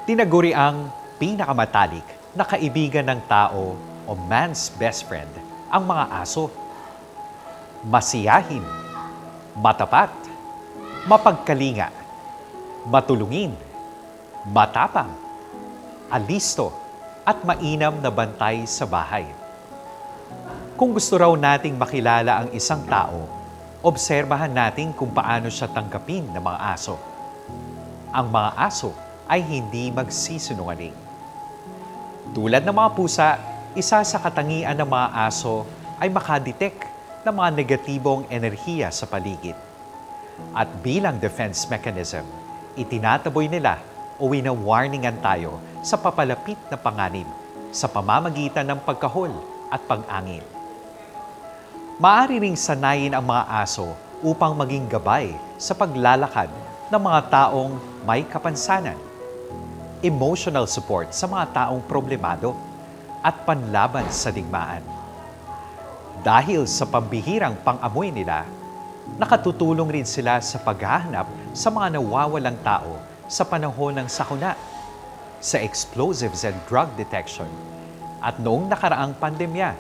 Tinaguri ang pinakamatalik na kaibigan ng tao o man's best friend ang mga aso. Masiyahin, matapat, mapagkalinga, matulungin, matapang, alisto, at mainam na bantay sa bahay. Kung gusto raw nating makilala ang isang tao, obserbahan natin kung paano siya tanggapin ng mga aso. Ang mga aso ay hindi magsisinungaling. Tulad ng mga pusa, isa sa katangian ng mga aso ay makadetect ng mga negatibong enerhiya sa paligid. At bilang defense mechanism, itinataboy nila o wina-warningan tayo sa papalapit na panganib sa pamamagitan ng pagkahol at pag-angil. Maaari ring sanayin ang mga aso upang maging gabay sa paglalakad ng mga taong may kapansanan, emotional support sa mga taong problemado, at panlaban sa digmaan. Dahil sa pambihirang pang-amoy nila, nakatutulong rin sila sa paghahanap sa mga nawawalang tao sa panahon ng sakuna, sa explosives and drug detection, at noong nakaraang pandemya.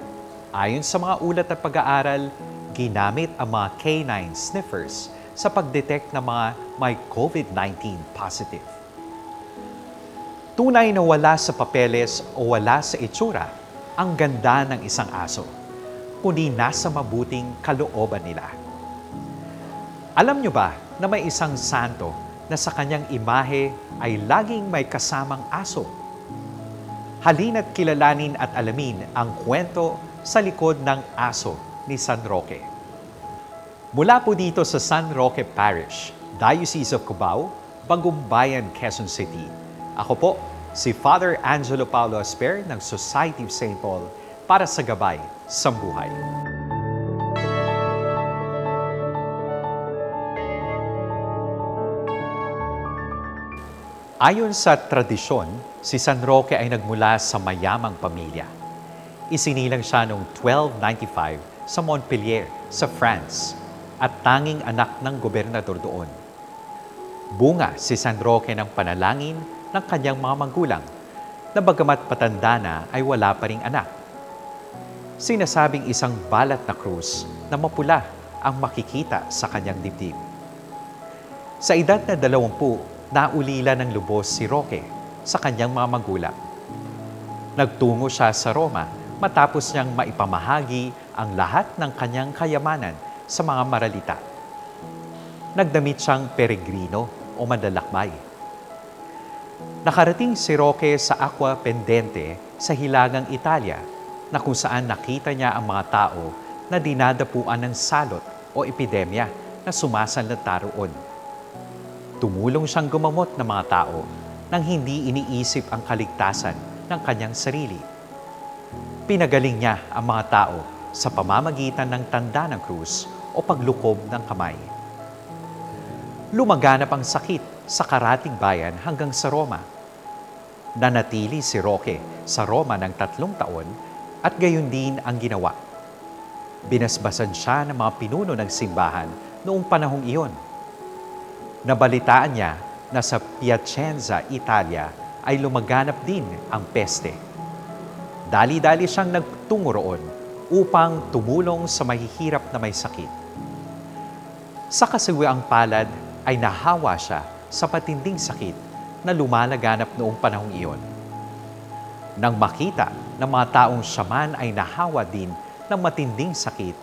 Ayon sa mga ulat at pag-aaral, ginamit ang mga canine sniffers sa pag-detect ng mga may COVID-19 positive. Tunay na wala sa papeles o wala sa itsura ang ganda ng isang aso, kundi nasa mabuting kalooban nila. Alam nyo ba na may isang santo na sa kanyang imahe ay laging may kasamang aso? Halina't kilalanin at alamin ang kwento sa likod ng aso ni San Roque. Mula po dito sa San Roque Parish, Diocese of Cubao, Bagumbayan, Quezon City. Ako po, si Father Angelo Paulo Asper ng Society of St. Paul para sa Gabay sa Buhay. Ayon sa tradisyon, si San Roque ay nagmula sa mayamang pamilya. Isinilang siya noong 1295 sa Montpellier, sa France, at tanging anak ng gobernador doon. Bunga si San Roque ng panalangin ng kanyang mga magulang na bagamat patanda na ay wala pa ring anak. Sinasabing isang balat na krus na mapula ang makikita sa kanyang dibdib. Sa edad na 20, naulila ng lubos si Roque sa kanyang mga magulang. Nagtungo siya sa Roma matapos niyang maipamahagi ang lahat ng kanyang kayamanan sa mga maralita. Nagdamit siyang peregrino o manlalakbay. Nakarating si Roque sa Aqua Pendente sa Hilagang Italia na kung saan nakita niya ang mga tao na dinadapuan ng salot o epidemya na sumasalanta roon. Tumulong siyang gumamot ng mga tao nang hindi iniisip ang kaligtasan ng kanyang sarili. Pinagaling niya ang mga tao sa pamamagitan ng tanda ng krus o paglukob ng kamay. Lumaganap ang sakit sa karatig bayan hanggang sa Roma. Nanatili si Roque sa Roma ng 3 taon at gayon din ang ginawa. Binasbasan siya ng mga pinuno ng simbahan noong panahong iyon. Nabalitaan niya na sa Piacenza, Italia ay lumaganap din ang peste. Dali-dali siyang nagtungo roon upang tumulong sa mahihirap na may sakit. Sa kasawiang palad ay nahawa siya sa matinding sakit na lumalaganap noong panahong iyon. Nang makita ng mga taong siya man ay nahawa din ng matinding sakit,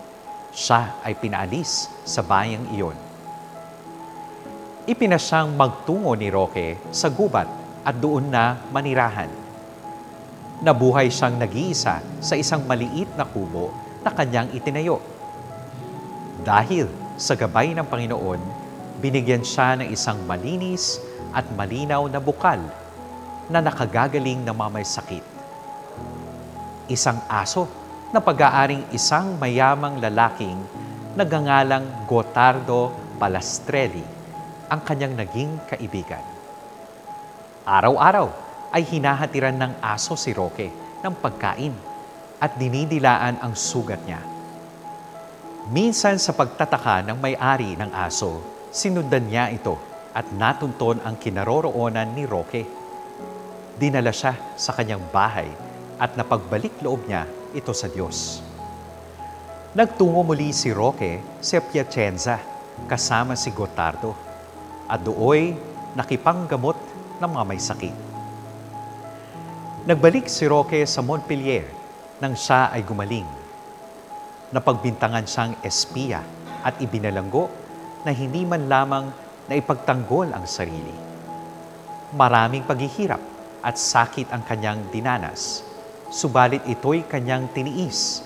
siya ay pinaalis sa bayang iyon. Ipinasyang magtungo ni Roque sa gubat at doon na manirahan. Nabuhay siyang nag-iisa sa isang maliit na kubo na kanyang itinayo. Dahil sa gabay ng Panginoon, binigyan siya ng isang malinis at malinaw na bukal na nakagagaling ng mga may sakit. Isang aso na pag-aaring isang mayamang lalaking nagangalang Gotardo Palastrelli ang kanyang naging kaibigan. Araw-araw ay hinahatiran ng aso si Roque ng pagkain at dinidilaan ang sugat niya. Minsan sa pagtataka ng may-ari ng aso, sinundan niya ito at natunton ang kinaroroonan ni Roque. dinala siya sa kanyang bahay at napagbalik loob niya ito sa Diyos. Nagtungo muli si Roque sa Piacenza kasama si Gotardo at dooy nakipanggamot ng mga may sakit. Nagbalik si Roque sa Montpellier nang siya ay gumaling. Napagbintangan siyang espiya at ibinalanggo na hindi man lamang na ipagtanggol ang sarili. Maraming paghihirap at sakit ang kanyang dinanas, subalit ito'y kanyang tiniis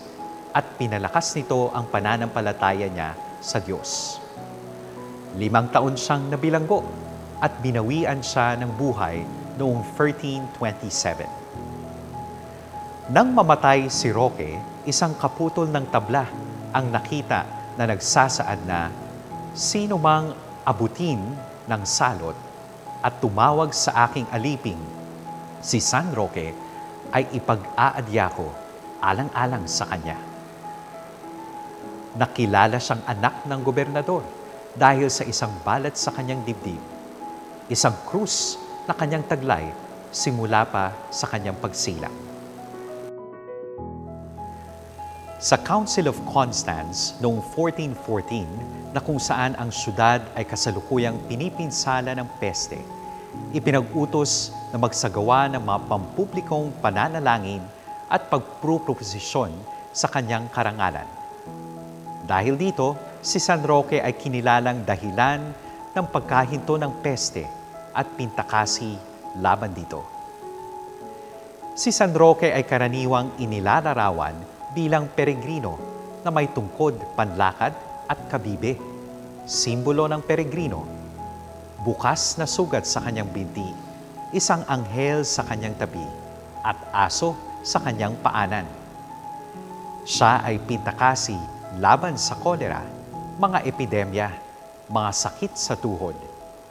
at pinalakas nito ang pananampalataya niya sa Diyos. 5 taon siyang nabilanggo at binawian siya ng buhay noong 1327. Nang mamatay si Roque, isang kaputol ng tabla ang nakita na nagsasaad na, "Sino mang abutin ng salot at tumawag sa aking aliping, si San Roque, ay ipag-aadya ko alang-alang sa kanya." Nakilala siyang anak ng gobernador dahil sa isang balat sa kanyang dibdib, isang krus na kanyang taglay simula pa sa kanyang pagsilang. Sa Council of Constance noong 1414 na kung saan ang syudad ay kasalukuyang pinipinsala ng peste, ipinag-utos na magsagawa ng mga pampublikong pananalangin at pagproposisyon sa kanyang karangalan. Dahil dito, si San Roque ay kinilalang dahilan ng pagkahinto ng peste at pintakasi laban dito. Si San Roque ay karaniwang inilalarawan bilang peregrino na may tungkod, panlakad at kabibe, simbolo ng peregrino. Bukas na sugat sa kanyang binti, isang anghel sa kanyang tabi, at aso sa kanyang paanan. Siya ay pintakasi laban sa kolera, mga epidemya, mga sakit sa tuhod,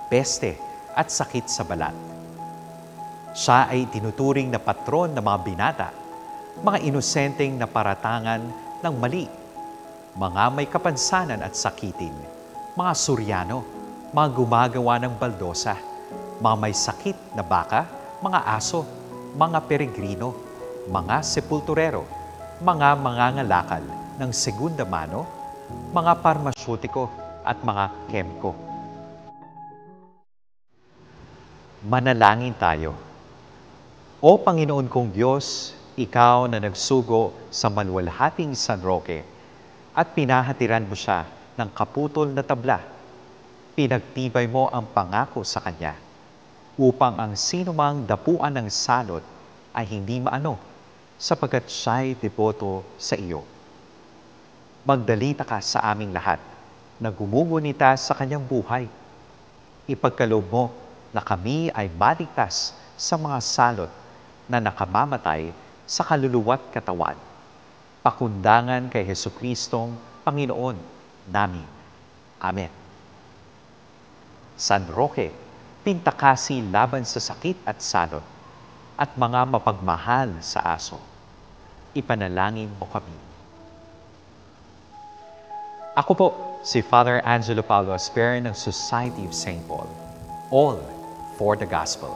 peste at sakit sa balat. Siya ay tinuturing na patron ng mga binata, mga inosenteng naparatangan ng mali, mga may kapansanan at sakitin, mga Suryano, mga gumagawa ng baldosa, mga may sakit na baka, mga aso, mga peregrino, mga sepulturero, mga mangangalakal ng segunda mano, mga parmasyutiko at mga kemko. Manalangin tayo. O Panginoon kong Diyos, Ikaw na nagsugo sa maluwalhating San Roque at pinahatiran mo siya ng kaputol na tabla, pinagtibay mo ang pangako sa kanya upang ang sinumang dapuan ng salot ay hindi maano sapagkat siya'y deboto sa iyo. Magdalita ka sa aming lahat na gumugunita sa kanyang buhay. Ipagkaloob mo na kami ay maligtas sa mga salot na nakamamatay sa kaluluwa't katawan. Pakundangan kay Jesucristong Panginoon namin. Amen. San Roque, pintakasi laban sa sakit at salot, at mga mapagmahal sa aso, ipanalangin mo kami. Ako po, si Father Angelo Paulo Asper ng Society of St. Paul. All for the Gospel.